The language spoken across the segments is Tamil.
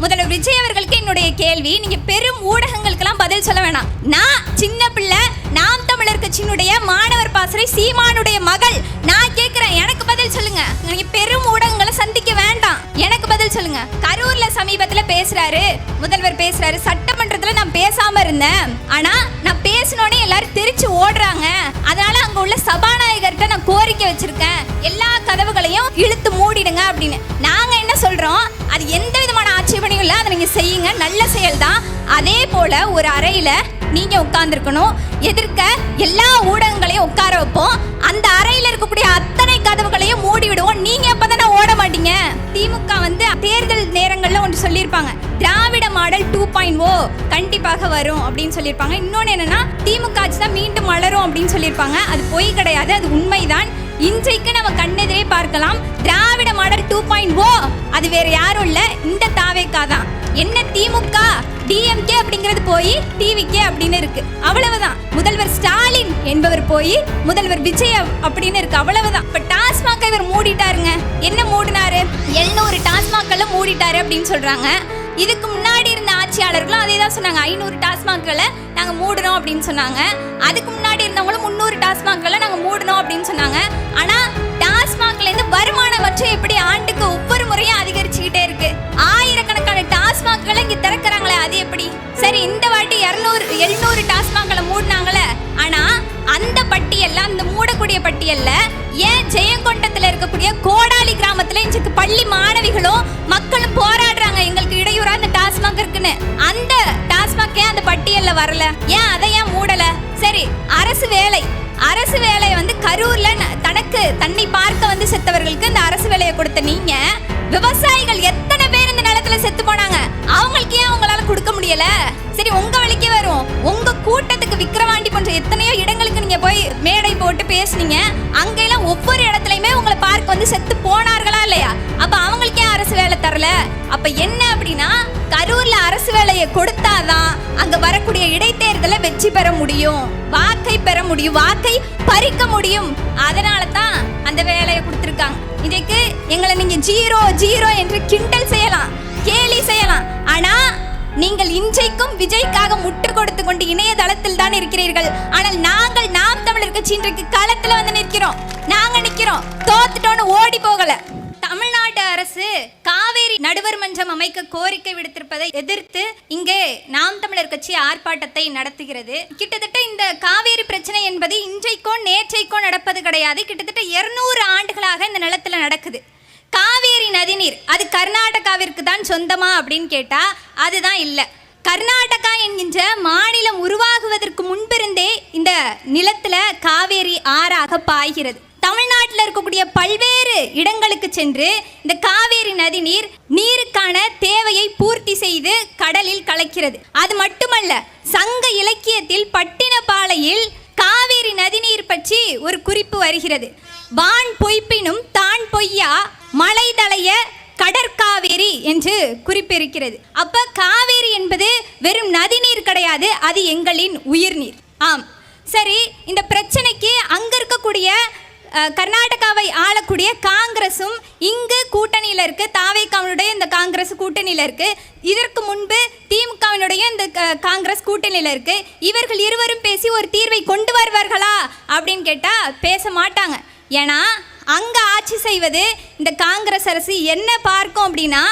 முதல்வர் விஜய் அவர்களுக்கு என்னுடைய கேள்வி, நீங்க பெரும் ஊடகங்களுக்கெல்லாம் பதில் சொல்ல வேணாம். நான் சின்ன பிள்ளை, நாம் தமிழர் கட்சியினுடைய மாணவர் பாசறை சீமானுடைய மகள். நான் கேட்கிறேன், எனக்கு பதில் சொல்லுங்க. நீங்க பெரும் ஊடகங்களை சந்திக்க வேண்டாம், எனக்கு பதில் சொல்லுங்க. கரூர்ல சமீபத்துல பேசுறாரு முதல்வர், பேசுறாரு சட்டமன்றத்துல நான் பேசாம இருந்தேன், ஆனா நான் பேசினோடனே எல்லாரும் தெரிச்சு ஓடுறாங்க, அதனால அங்க உள்ள சபாநாயகர்கிட்ட நான் கோரிக்கை வச்சிருக்கேன், எல்லா கதவுகளையும் இழுத்து மூடிடுங்க அப்படின்னு. நாங்க என்ன சொல்றோம், அது எந்த விதமான ஆட்சேபனையும் இல்லை, அதை நீங்க செய்யுங்க, நல்ல செயல் தான். அதே போல ஒரு அறையில நீங்க உட்கார்ந்துருக்கணும், எதிர்க்க எல்லா ஊடகங்களையும் உட்கார வைப்போம், அந்த அறையில இருக்கக்கூடிய அத்தனை கதவுகளையும் மூடி விடுவோம். நீங்க அப்பதானே ஓட மாட்டீங்க. திமுக தேர்தல் நேரங்கள்ல ஒன்று சொல்லியிருப்பாங்க, திராவிட மாடல் 2.0 கண்டிப்பாக வரும் அப்படின்னு சொல்லியிருப்பாங்க. இன்னொன்னு என்னன்னா, திமுக ஆட்சி தான் மீண்டும் வளரும் அப்படின்னு சொல்லியிருப்பாங்க. அது பொய் கிடையாது, அது உண்மைதான். இன்றைக்கு நம்ம கண்ணெதிரே பார்க்கலாம், திராவிட மாடல் 2.0 அது வேற யாரும் இல்ல, இந்த தாவேகா தான். என்ன திமுக டிஎம்கே அப்படிங்கிறது போய் டிவிகே அப்படின்னு இருக்கு, அவ்வளவுதான். முதல்வர் ஸ்டாலின் என்பவர் போய் முதல்வர் விஜய் அப்படின்னு இருக்கு, அவ்வளவுதான். இப்ப டாஸ்மாக இவர் மூடிட்டாருங்க. என்ன மூடினாரு? 700 டாஸ்மாக்களை மூடிட்டாரு அப்படின்னு சொல்றாங்க. இதுக்கு முன்னாடி இருந்த ஆட்சியாளர்களும் அதே தான் சொன்னாங்க, 500 டாஸ்மாக்களை நாங்க மூடணும் அப்படின்னு சொன்னாங்க. அதுக்கு முன்னாடி இருந்தவங்களும் 300 டாஸ்மாக்களை நாங்க மூடணும் அப்படின்னு சொன்னாங்க. ஆனா டாஸ்மாக்ல இருந்து வருமானம் வச்சு எப்படி ஆண்டுக்கு ஒவ்வொரு முறையும் அதிகரிச்சுக்கிட்டே இருக்கு. ஆயிரக்கணக்கான டாஸ்மாக்களை இங்க திறக்கிறாங்களே, அது எப்படி? சரி, இந்த வாட்டி 700 டாஸ்மாக்களை மூடினாங்களே, ஆனா அந்த பட்டியல்ல, அந்த மூடக்கூடிய பட்டியல்ல ஏன் ஜெயங்கொண்டத்துல இருக்கக்கூடிய கோடாலி கிராமத்துல இன்றைக்கு பள்ளி மாணவிகளும் மக்களும் போராடுறாங்க, எங்களுக்கு இடையூறா இந்த டாஸ்மாக் இருக்குன்னு. அந்த டாஸ்மாக் ஏன் அந்த பட்டியல்ல வரல? ஏன் அதை ஏன் மூடல? சரி, அரசு வேலை கரூர்ல தன்னை பார்க்க செத்தவர்களுக்கு இந்த அரசு வேலையை கொடுத்த நீங்க, விவசாயிகள் எத்தனை பேர் இந்த நிலத்துல செத்து போனாங்க, அவங்களுக்கு ஏன் உங்களால கொடுக்க முடியல? சரி, உங்க வழிக்கு வரும். உங்க கூட்டத்துக்கு விக்கிரவாண்டி போன்ற எத்தனையோ இடங்களுக்கு நீங்க போய் மேடை போட்டு பேசுனீங்க, அங்கெல்லாம் ஒவ்வொரு இடத்துலயுமே உங்களை பார்க்க செத்து போனார்களா இல்லையா? அப்ப அவங்களுக்கு ஏன் அரசு வேலை தரல? அப்ப என்ன அப்படின்னா, கரூர்ல அரசு வேலையை கொடுத்தாதான் அங்க வரக்கூடிய இடைத்தேர்தலை வெற்றி பெற முடியும், வாக்கை பெற முடியும், வாக்கை பறிக்க முடியும். அதனால தான் அந்த வேலையை கொடுத்திருக்காங்க. இதுக்கு எங்களை நீங்க 0 என்று கிண்டல் செய்யலாம், கேலி செய்யலாம். ஆனா நீங்கள் இன்றைக்கும் விஜய்க்காக முட்டு கொடுத்து கொண்டு இணையதளத்தில் தான் இருக்கிறீர்கள். ஆனால் நாங்கள் நாம் தமிழர் கட்சி இன்றைக்கு களத்துல நிற்கிறோம். நாங்க நிக்கிறோம், தோத்துட்டோன்னு ஓடி போகல. தமிழ்நாடு அரசு காவேரி நடுவர் மன்றம் அமைக்க கோரிக்கை விடுத்திருப்பதை எதிர்த்து இங்கே நாம் தமிழர் கட்சி ஆர்ப்பாட்டத்தை நடத்துகிறது. கிட்டத்தட்ட இந்த காவேரி பிரச்சனை என்பது இன்றைக்கோ நேற்றைக்கோ நடப்பது கிடையாது. கிட்டத்தட்ட 200 ஆண்டுகளாக இந்த நிலத்துல நடக்குது. காவேரி நதிநீர் அது கர்நாடகாவிற்கு தான் சொந்தமா அப்படின்னு கேட்டா அதுதான் இல்லை. கர்நாடகா என்கின்ற மாநிலம் உருவாகுவதற்கு முன்பிருந்தே இந்த நிலத்துல காவேரி ஆறாக பாய்கிறது. தமிழ்நாட்டில் இருக்கக்கூடிய பல்வேறு இடங்களுக்கு சென்று இந்த காவேரி நதி நீருக்கான தேவையை பூர்த்தி செய்து கடலில் கலக்கிறது. அது மட்டுமல்ல, சங்க இலக்கியத்தில் பட்டினப்பாலையில் காவேரி நதிநீர் பற்றி ஒரு குறிப்பு வருகிறது. வான் பொய்ப்பினும் தான் பொய்யா மலை தளைய கடற்காவேரி என்று குறிப்பிருக்கிறது. அப்ப காவேரி என்பது வெறும் நதிநீர் கிடையாது, அது எங்களின் உயிர்நீர். ஆம், சரி, இந்த பிரச்சனைக்கு அங்க இருக்கக்கூடிய கர்நாடகாவை ஆளக்கூடிய காங்கிரஸும் இங்கு கூட்டணியில் இருக்கு. தாவேகாவினுடைய இந்த காங்கிரஸ் கூட்டணியில் இருக்கு. இதற்கு முன்பு திமுகவினுடைய இந்த காங்கிரஸ் கூட்டணியில் இருக்கு. இவர்கள் இருவரும் பேசி ஒரு தீர்வை கொண்டு வருவார்களா அப்படின்னு கேட்டா பேச மாட்டாங்க. ஏன்னா அங்க ஆட்சி செய்வது இந்த காங்கிரஸ் அரசு. என்ன பார்க்கும் அப்படின்னா,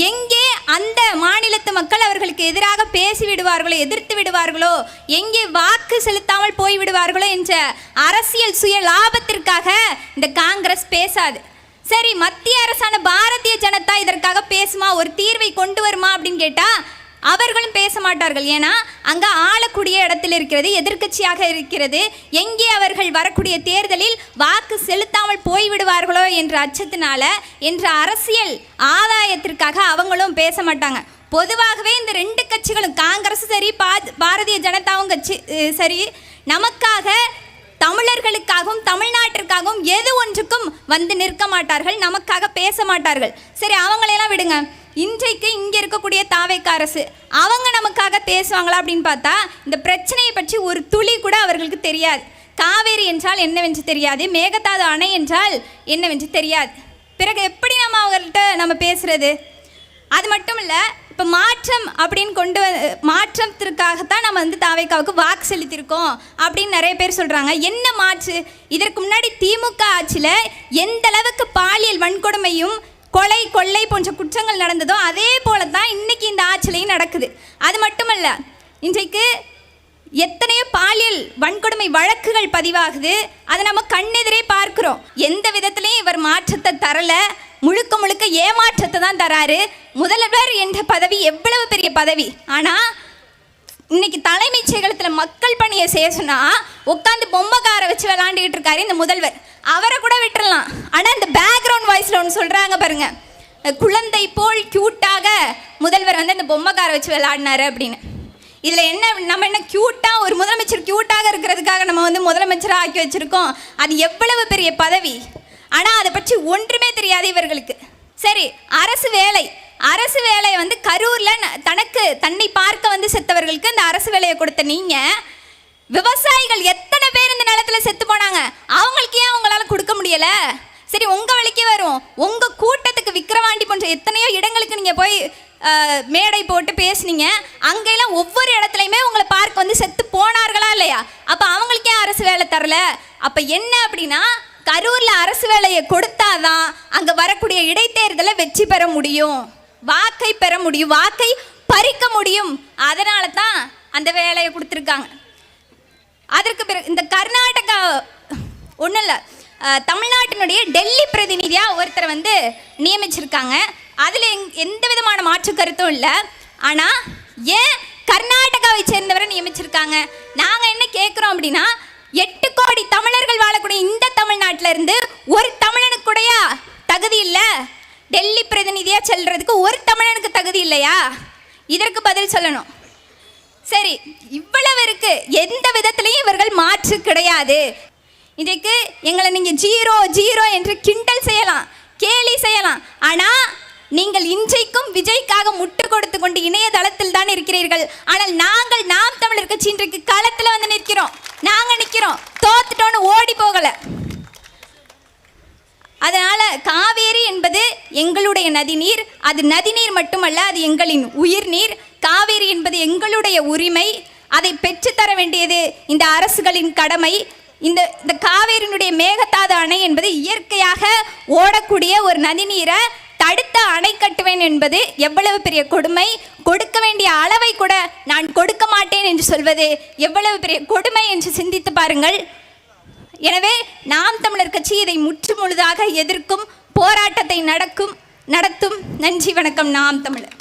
எங்கே அந்த மாநிலத்து மக்கள் அவர்களுக்கு எதிராக பேசி விடுவார்களோ, எதிர்த்து விடுவார்களோ, எங்கே வாக்கு செலுத்தாமல் போய் விடுவார்களோ என்ற அரசியல் சுய லாபத்திற்காக இந்த காங்கிரஸ் பேசாது. சரி, மத்திய அரசான பாரதிய ஜனதா இதற்காக பேசுமா, ஒரு தீர்வை கொண்டு வருமா அப்படின்னு கேட்டா அவர்களும் பேச மாட்டார்கள். ஏன்னா அங்க ஆளக்கூடிய இடத்தில் இருக்கிறது, எதிர்க்கட்சியாக இருக்கிறது. எங்கே அவர்கள் வரக்கூடிய தேர்தலில் வாக்கு செலுத்தாமல் போய்விடுவார்களோ என்ற அச்சத்தினால, என்ற அரசியல் ஆதாயத்திற்காக அவங்களும் பேச மாட்டாங்க. பொதுவாகவே இந்த ரெண்டு கட்சிகளும், காங்கிரஸ் சரி பாரதிய ஜனதாவும் கட்சி சரி, நமக்காக தமிழர்களுக்காகவும் தமிழ்நாட்டிற்காகவும் எது ஒன்றுக்கும் வந்து நிற்க மாட்டார்கள், நமக்காக பேச மாட்டார்கள். சரி, அவங்களையெல்லாம் விடுங்க. இன்றைக்கு இங்கே இருக்கக்கூடிய தாவேகா அரசு அவங்க நமக்காக பேசுவாங்களா அப்படின்னு பார்த்தா இந்த பிரச்சனையை பற்றி ஒரு துளி கூட அவர்களுக்கு தெரியாது. காவேரி என்றால் என்னவென்று தெரியாது, மேகதாது அணை என்றால் என்னவென்று தெரியாது. பிறகு எப்படி அவங்கள்ட்ட நம்ம பேசுறது? அது மட்டும் இல்லை, இப்போ மாற்றம் அப்படின்னு மாற்றத்திற்காகத்தான் நம்ம வந்து தாவேக்காவுக்கு வாக்கு செலுத்தியிருக்கோம் அப்படின்னு நிறைய பேர் சொல்கிறாங்க. என்ன மாற்று? இதற்கு முன்னாடி திமுக ஆட்சியில் எந்த அளவுக்கு பாலியல் வன்கொடுமையும் கொலை கொள்ளை போன்ற குற்றங்கள் நடந்ததோ அதே போல தான் இன்னைக்கு இந்த ஆட்சியிலையும் நடக்குது. அது மட்டுமல்ல, இன்றைக்கு எத்தனையோ பாலியல் வன்கொடுமை வழக்குகள் பதிவாகுது. அதை நம்ம கண்ணெதிரே பார்க்கிறோம். எந்த விதத்திலையும் இவர் மாற்றத்தை தரல, முழுக்க முழுக்க ஏமாற்றத்தை தான் தராரு. முதல்வர் என்ற பதவி எவ்வளவு பெரிய பதவி. ஆனால் இன்னைக்கு தலைமைச் செயலகத்தில் மக்கள் பணியை செய்ய சொன்னால் உட்காந்து பொம்மைக்காரை வச்சு விளாண்டுக்கிட்டு இருக்காரு இந்த முதல்வர். அவரை கூட விட்டுறலாம். ஆனால் இந்த பேக்ரவுண்ட் வாய்ஸில் ஒன்று சொல்கிறாங்க பாருங்க, குழந்தை போல் க்யூட்டாக முதல்வர் வந்து இந்த பொம்மைக்காரை வச்சு விளாடினாரு அப்படின்னு. இதில் என்ன, நம்ம என்ன க்யூட்டாக ஒரு முதலமைச்சர் க்யூட்டாக இருக்கிறதுக்காக நம்ம வந்து முதலமைச்சராக ஆக்கி வச்சுருக்கோம். அது எவ்வளவு பெரிய பதவி. ஆனால் அதை பற்றி ஒன்றுமே தெரியாது இவர்களுக்கு. சரி, அரசு வேலையை வந்து கரூரில் தன்னை பார்க்க வந்து செத்தவர்களுக்கு இந்த அரசு வேலையை கொடுத்த நீங்கள், விவசாயிகள் எத்தனை பேர் இந்த நிலத்தில் செத்து போனாங்க, அவங்களுக்கு ஏன் உங்களால் கொடுக்க முடியலை? சரி, உங்கள் வேலைக்கே வரும். உங்கள் கூட்டத்துக்கு விக்கிரவாண்டி போன்ற எத்தனையோ இடங்களுக்கு நீங்கள் போய் மேடை போட்டு பேசுனீங்க. அங்கெல்லாம் ஒவ்வொரு இடத்துலையுமே உங்களை பார்க்க வந்து செத்து போனார்களா இல்லையா? அப்போ அவங்களுக்கே அரசு வேலை தரல. அப்போ என்ன அப்படின்னா, கரூரில் அரசு வேலையை கொடுத்தாதான் அங்கே வரக்கூடிய இடைத்தேர்தலை வெற்றி பெற முடியும், வாக்கை பெற முடியும், வாக்கை பறிக்க முடியும். அதனால தான் அந்த வேலையை கொடுத்துருக்காங்க. அதற்கு பிறகு இந்த கர்நாடகா ஒன்றும் இல்லை, தமிழ்நாட்டினுடைய டெல்லி பிரதிநிதியாக ஒருத்தரை வந்து நியமிச்சிருக்காங்க. அதில் எந்த விதமான மாற்று கருத்தும் இல்லை. ஆனால் ஏன் கர்நாடகாவை சேர்ந்தவரை நியமிச்சிருக்காங்க? நாங்கள் என்ன கேட்குறோம் அப்படின்னா, 8 கோடி தமிழர்கள் வாழக்கூடிய இந்த தமிழ்நாட்டில் இருந்து ஒரு தமிழனுக்குடைய தகுதி இல்லை, டெல்லி பிரதிநிதியாக செல்றதுக்கு ஒரு தமிழனுக்கு தகுதி இல்லையா? இதற்கு பதில் சொல்லணும். சரி, இவ்வளவு இருக்கு, எந்த விதத்திலையும் இவர்கள் மாற்று கிடையாது. இன்றைக்கு எங்களை நீங்கள் ஜீரோ என்று கிண்டல் செய்யலாம், கேலி செய்யலாம். ஆனால் நீங்கள் இன்றைக்கும் விஜய்க்காக முட்டு கொடுத்து கொண்டு இணையதளத்தில் தான் இருக்கிறீர்கள். ஆனால் நாங்கள் நாம் தமிழர் கட்சி இன்றைக்கு களத்தில் வந்து நிற்கிறோம். நாங்கள் நிற்கிறோம், தோத்துட்டோன்னு ஓடி போகலை. அதனால் காவேரி என்பது எங்களுடைய நதிநீர். அது நதிநீர் மட்டுமல்ல, அது எங்களின் உயிர் நீர். காவேரி என்பது எங்களுடைய உரிமை. அதை பெற்றுத்தர வேண்டியது இந்த அரசுகளின் கடமை. இந்த காவேரியினுடைய மேகதாது அணை என்பது இயற்கையாக ஓடக்கூடிய ஒரு நதிநீரை தடுத்த அணை கட்டுவேன் என்பது எவ்வளவு பெரிய கொடுமை. கொடுக்க வேண்டிய அளவை கூட நான் கொடுக்க மாட்டேன் என்று சொல்வது எவ்வளவு பெரிய கொடுமை என்று சிந்தித்து பாருங்கள். எனவே நாம் தமிழர் கட்சி இதை முற்றுமுழுதாக எதிர்க்கும் போராட்டத்தை நடத்தும். நன்றி, வணக்கம். நாம் தமிழர்.